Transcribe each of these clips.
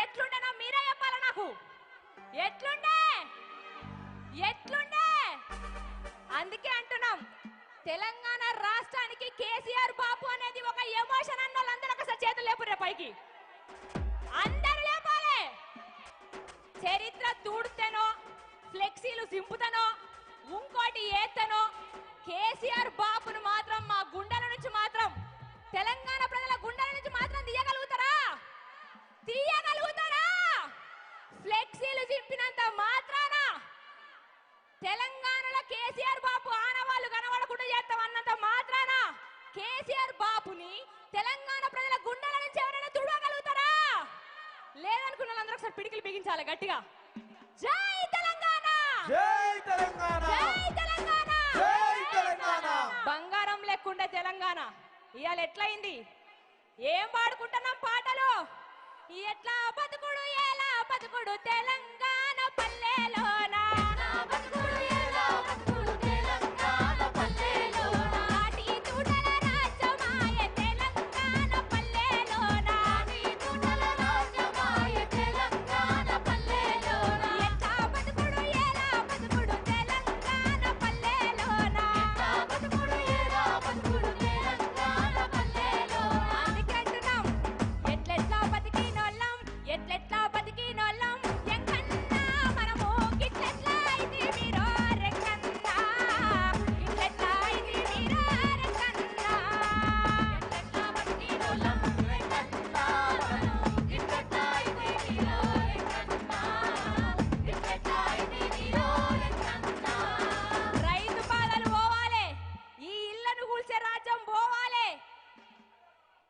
ఎట్లుండేనో మీరే చెప్పాలా నాకు. ఎట్లుండే ఎట్లుండే అందుకే అంటున్నాం, తెలంగాణ రాష్ట్రానికి కేసీఆర్ బాపు అనేది ఒక ఎమోషన్ అన్న వాళ్ళందరూ ఒకసారి చేతులు లేపురే పైకి. అందరూ లేపాలి. చరిత్ర తూడుతేనో ఫ్లెక్సీలు సింపుతనో ఇంకోటి ఏతనో కేసీఆర్ బాపును మాత్రం మా గుండెల నుంచి మాత్రం, తెలంగాణ ప్రజల గుండెల నుంచి మాత్రం తీయగలుగుతారా? తీయగలుగుతారా? ఫ్లెక్సీలు చింపినంత మాత్రాన తెలంగాణలో కేసీఆర్ బాపు ఆనవాళ్ళు కనబడకుండా చేస్తామన్నంత మాత్రాన కేసీఆర్ బాపుని తెలంగాణ ప్రజల గుండెల నుంచి ఎవరైనా తుడగలుగుతారా? లేదనుకున్న వాళ్ళందరూ ఒకసారి పిడికిలు బిగించాలి గట్టిగా. జై తెలంగాణ, జై తెలంగాణ, జై తెలంగాణ, జై తెలంగాణ. బంగారం లెక్కుండే తెలంగాణ ఇవాళ ఎట్లయింది? ఏం పాడుకుంటున్నాం పాటలు? ఎట్లా బతుకుడు ఎలా బతుకుడు తెలంగాణ పల్లెలోనా,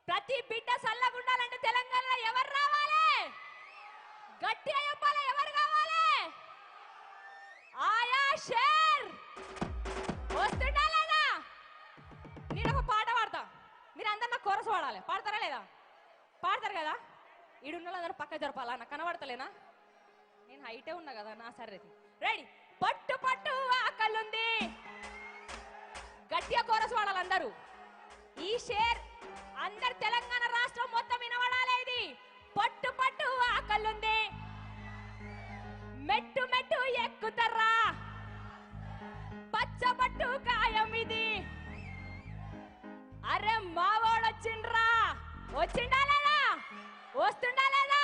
ప్రతి బిడ్డ సల్లగుండాలంటే తెలంగాణలో ఎవరు రావాలి? గట్టిగా చెప్పాలి, ఎవరు కావాలి? ఆయా షేర్ వస్తుండా లేదా? నేను ఒక పాట పాడతా, మీరు అందరు నాకు కోరస్ పాడాలి. పాడతారా లేదా? పాడతారు కదా? ఈడున్న వాళ్ళందరూ పక్క జరపాలా? నాకు కనబడతలేనా? నేను హైటే ఉన్నా కదా నా. సరే రెడీ. పట్టు పట్టు ఆకలుంది, గట్టిగా కోరస్ పాడాలి అందరూ. ఈ షేర్ అందరు తెలంగాణ రాష్ట్రం మొత్తం వినబడాలి. ఇది పట్టు పట్టు ఆకలుంది, మెట్టు మెట్టు ఎక్కుతర్రా, పచ్చ పట్టు కాయం ఇది. అరే మావోడు వచ్చిండ్రా, వచ్చిండా లేదా? వస్తుండా లేదా?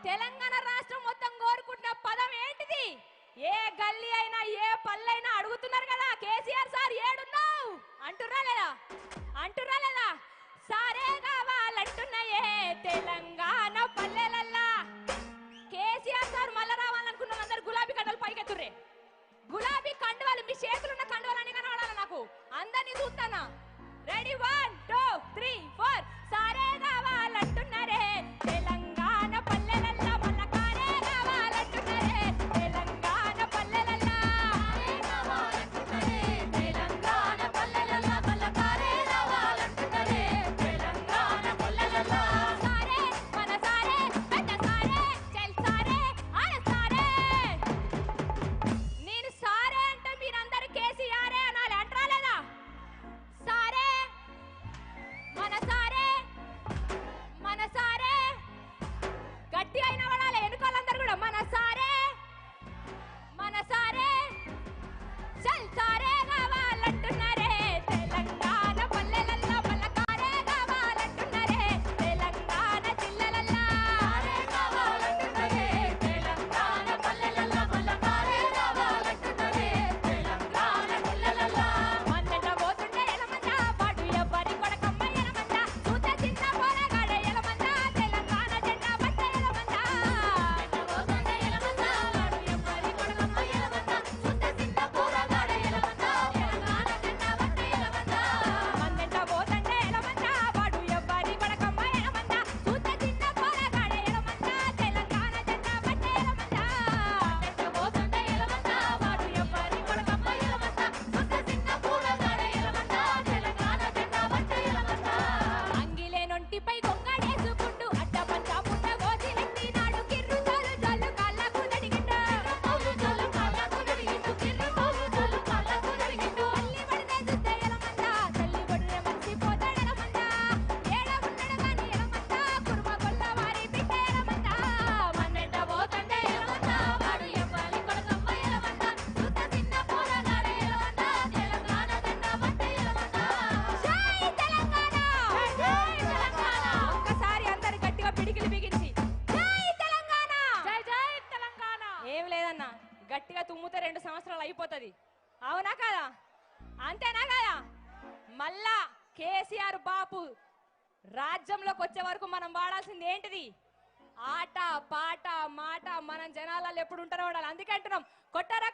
తెలంగాణ రాష్ట్రం మొత్తం కోరుకుంటున్న పదం ఏంటిది? ఏ గల్లీ అయినా ఏ పల్లెైనా అడుగుతున్నారు కదా, కేసీఆర్ సార్ ఏడున్నావు అంటుర్రా లేదా? అంటుర్రా లేదా? సారే కావాలంటున్నాయే తెలంగాణ పల్లెలల్లా. కేసీఆర్ సార్ మళ్ళా రావాలనుకున్న అందరు గులాబీ కండలు పైకెత్తుర్రే. గులాబీ కండువాలు, మీ చేతులున్న కండువాలని కనబడాలి నాకు. అందరినీ చూస్తానా? రెడీ 1 2 3 4. సారే కావాలంటున్నారే తెలంగాణ పల్లెలల్లా, మళ్ళా కారే కావాలంటున్నారే తెలంగాణ పల్లెలల్లా. అయిపోతుంది. అవునా కదా? అంతేనా కదా? మళ్ళా కేసీఆర్ బాపు రాజ్యంలోకి వచ్చే వరకు మనం వాడాల్సింది ఏంటిది? ఆట పాట మాట. మనం జనాలలో ఎప్పుడు ఉంటారో ఉండాలి. అందుకే అంటున్నాం, కొట్టారా